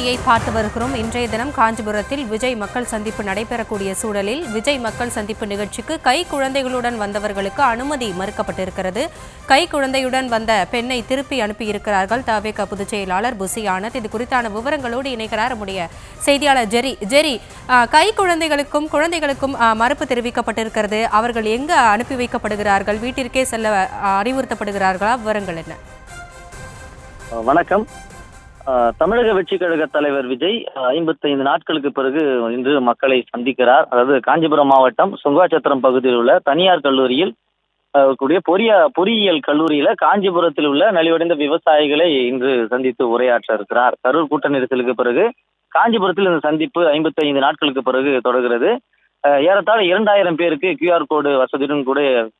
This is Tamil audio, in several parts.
செய்தியை பார்த்து வருகிறோம். இன்றைய தினம் காஞ்சிபுரத்தில் விஜய் மக்கள் சந்திப்பு நடைபெறக்கூடிய சூழலில் விஜய் மக்கள் சந்திப்பு நிகழ்ச்சிக்கு கை குழந்தைகளுடன் வந்தவர்களுக்கு அனுமதி மறுக்கப்பட்டிருக்கிறது. கை குழந்தையுடன் வந்த பெண்ணை திருப்பி அனுப்பியிருக்கிறார்கள் தவேக பொதுச் செயலாளர் புசி ஆனந்த். இது குறித்தான விவரங்களோடு இணைகிறார் நம்முடைய செய்தியாளர் ஜெரி. கை குழந்தைகளுக்கும் மறுப்பு தெரிவிக்கப்பட்டிருக்கிறது. அவர்கள் எங்கு அனுப்பி வைக்கப்படுகிறார்கள்? வீட்டிற்கே செல்ல அறிவுறுத்தப்படுகிறார்களா? விவரங்கள் என்ன? வணக்கம். தமிழக வெற்றி கழக தலைவர் விஜய் 55 நாட்களுக்கு பிறகு இன்று மக்களை சந்திக்கிறார். அதாவது காஞ்சிபுரம் மாவட்டம் சுங்காச்சத்திரம் பகுதியில் உள்ள தனியார் கல்லூரியில் கூடிய பொறியியல் கல்லூரியில காஞ்சிபுரத்தில் உள்ள நலிவடைந்த விவசாயிகளை இன்று சந்தித்து உரையாற்ற இருக்கிறார். கரூர் கூட்ட நெரிசலுக்கு பிறகு காஞ்சிபுரத்தில் இந்த சந்திப்பு 55 நாட்களுக்கு பிறகு தொடர்கிறது. ஏறத்தாழ 2000 பேருக்கு QR கோடு வசதியுடன் கூட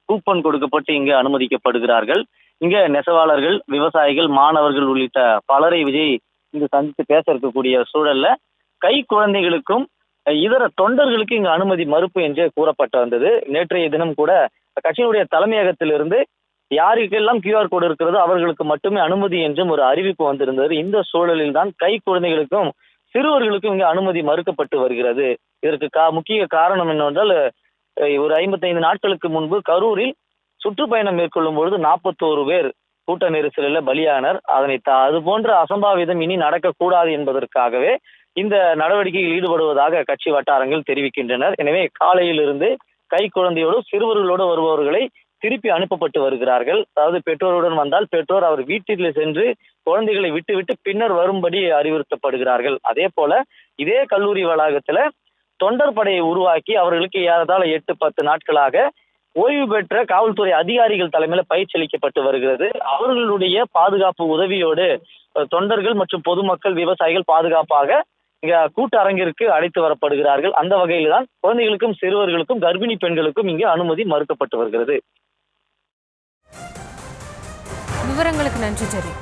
கூப்பன் கொடுக்கப்பட்டு இங்கு அனுமதிக்கப்படுகிறார்கள். இங்க நெசவாளர்கள், விவசாயிகள், மாணவர்கள் உள்ளிட்ட பலரை விஜய் இங்கு சந்தித்து பேச இருக்கக்கூடிய சூழல்ல கை குழந்தைகளுக்கும் இதர தொண்டர்களுக்கு இங்கு அனுமதி மறுப்பு என்று கூறப்பட்டு வந்தது. நேற்றைய தினம் கூட கட்சியினுடைய தலைமையகத்திலிருந்து யாருக்கெல்லாம் QR கோடு இருக்கிறதோ அவர்களுக்கு மட்டுமே அனுமதி என்றும் ஒரு அறிவிப்பு வந்திருந்தது. இந்த சூழலில் தான் கை குழந்தைகளுக்கும் சிறுவர்களுக்கும் இங்கு அனுமதி மறுக்கப்பட்டு வருகிறது. இதற்கு முக்கிய காரணம் என்னவென்றால், ஒரு 55 நாட்களுக்கு முன்பு கரூரில் சுற்றுப்பயணம் மேற்கொள்ளும் பொழுது 41 பேர் கூட்ட நெரிசலில் பலியானர். அது போன்ற அசம்பாவிதம் இனி நடக்கக்கூடாது என்பதற்காகவே இந்த நடவடிக்கையில் ஈடுபடுவதாக கட்சி வட்டாரங்கள் தெரிவிக்கின்றனர். எனவே காலையிலிருந்து கை குழந்தையோடு சிறுவர்களோடு வருபவர்களை திருப்பி அனுப்பப்பட்டு வருகிறார்கள். அதாவது பெற்றோருடன் வந்தால் பெற்றோர் அவர் வீட்டில் சென்று குழந்தைகளை விட்டுவிட்டு பின்னர் வரும்படி அறிவுறுத்தப்படுகிறார்கள். அதே போல இதே கல்லூரி வளாகத்துல தொண்டர் படையை உருவாக்கி அவர்களுக்கு ஏறத்தாழ 8-10 நாட்களாக ஓய்வு பெற்ற காவல்துறை அதிகாரிகள் தலைமையில பயிற்சி அளிக்கப்பட்டு வருகிறது. அவர்களுடைய பாதுகாப்பு உதவியோடு தொண்டர்கள் மற்றும் பொதுமக்கள், விவசாயிகள் பாதுகாப்பாக இங்க கூட்ட அரங்கிற்கு அழைத்து வரப்படுகிறார்கள். அந்த வகையில் தான் குழந்தைகளுக்கும் சிறுவர்களுக்கும் கர்ப்பிணி பெண்களுக்கும் இங்கு அனுமதி மறுக்கப்பட்டு வருகிறது. விவரங்களுக்கு நன்றி ஜெரி.